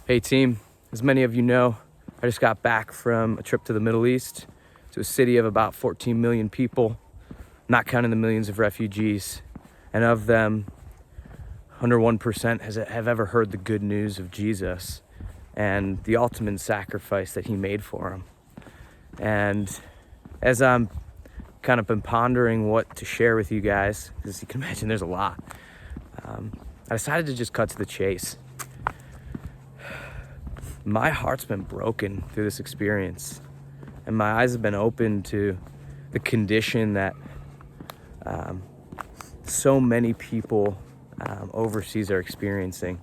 Hey team, as many of you know, I just got back from a trip to the Middle East to a city of about 14 million people, not counting the millions of refugees. And of them, under 1% have ever heard the good news of Jesus and the ultimate sacrifice that he made for them. And as I'm kind of been pondering what to share with you guys, because you can imagine there's a lot, I decided to just cut to the chase. My heart's been broken through this experience, and my eyes have been open to the condition that so many people overseas are experiencing.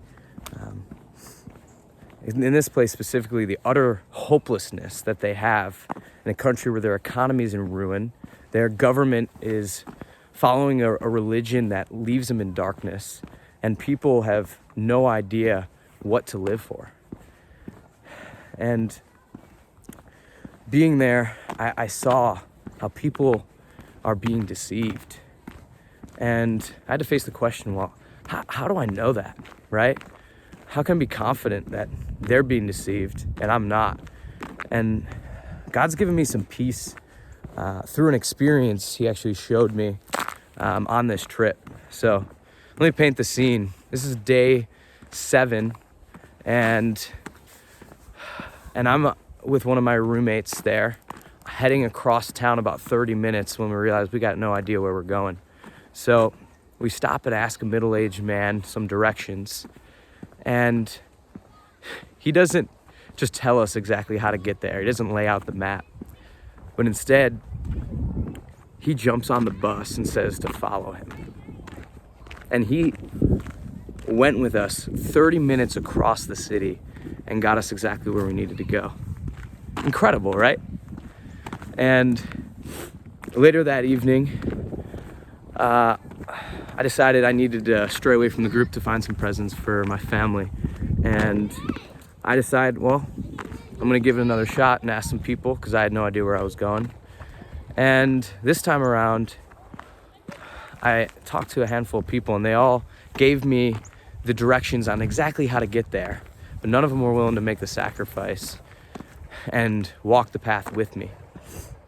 In this place specifically, the utter hopelessness that they have in a country where their economy is in ruin, their government is following a religion that leaves them in darkness, and people have no idea what to live for. And being there, I saw how people are being deceived. And I had to face the question, well, how do I know that, right? How can I be confident that they're being deceived and I'm not? And God's given me some peace through an experience he actually showed me on this trip. So let me paint the scene. This is day 7, and I'm with one of my roommates there, heading across town about 30 minutes when we realized we got no idea where we're going. So we stop and ask a middle-aged man some directions, and he doesn't just tell us exactly how to get there. He doesn't lay out the map, but instead he jumps on the bus and says to follow him. And he went with us 30 minutes across the city and got us exactly where we needed to go. Incredible, right? And later that evening, I decided I needed to stray away from the group to find some presents for my family. And I decided, well, I'm gonna give it another shot and ask some people, because I had no idea where I was going. And this time around, I talked to a handful of people, and they all gave me the directions on exactly how to get there, but none of them were willing to make the sacrifice and walk the path with me.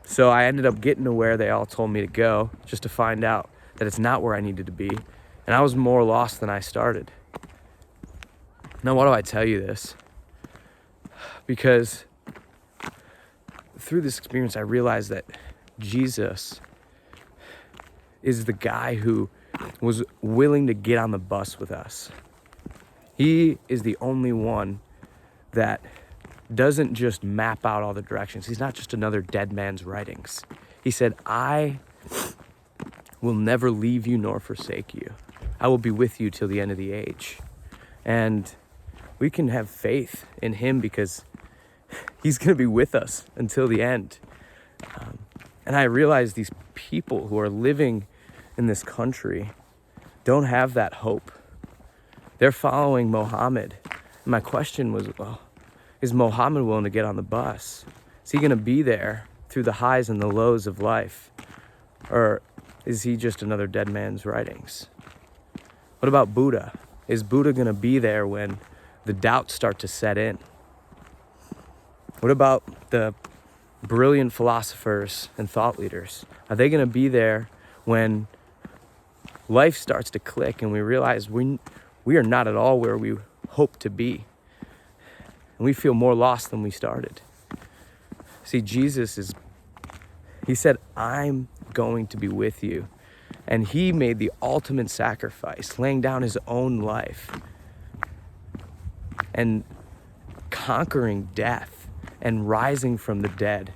So I ended up getting to where they all told me to go, just to find out that it's not where I needed to be, and I was more lost than I started. Now, why do I tell you this? Because through this experience, I realized that Jesus is the guy who was willing to get on the bus with us. He is the only one that doesn't just map out all the directions. He's not just another dead man's writings. He said, I will never leave you nor forsake you. I will be with you till the end of the age. And we can have faith in him because he's going to be with us until the end. And I realize these people who are living in this country don't have that hope. They're following Muhammad. And my question was, well, is Muhammad willing to get on the bus? Is he going to be there through the highs and the lows of life? Or is he just another dead man's writings? What about Buddha? Is Buddha going to be there when the doubts start to set in? What about the brilliant philosophers and thought leaders? Are they going to be there when life starts to click and we realize we are not at all where we hope to be, and we feel more lost than we started? See, he said, I'm going to be with you. And he made the ultimate sacrifice, laying down his own life and conquering death and rising from the dead,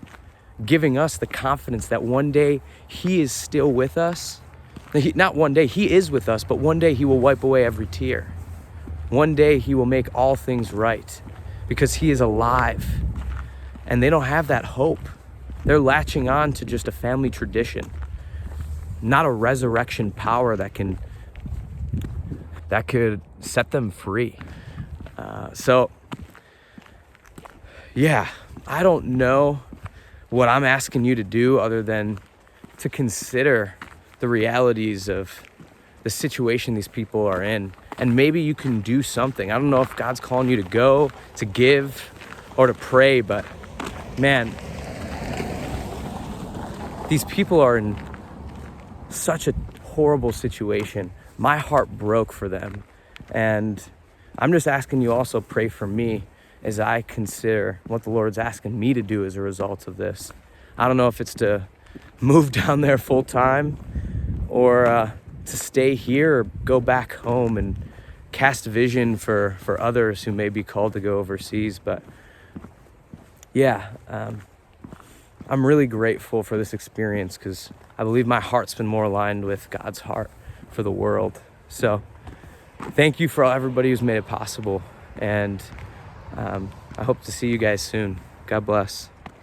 giving us the confidence that one day he is still with us. Not one day, he is with us, but one day he will wipe away every tear. One day he will make all things right because he is alive. And they don't have that hope. They're latching on to just a family tradition, not a resurrection power that could set them free. Yeah, I don't know what I'm asking you to do other than to consider the realities of the situation these people are in And maybe you can do something. I don't know if God's calling you to go, to give, or to pray, but man, these people are in such a horrible situation. My heart broke for them. And I'm just asking you also pray for me as I consider what the Lord's asking me to do as a result of this. I don't know if it's to move down there full time or to stay here or go back home and cast vision for others who may be called to go overseas. But yeah, I'm really grateful for this experience because I believe my heart's been more aligned with God's heart for the world. So thank you for everybody who's made it possible. And I hope to see you guys soon. God bless.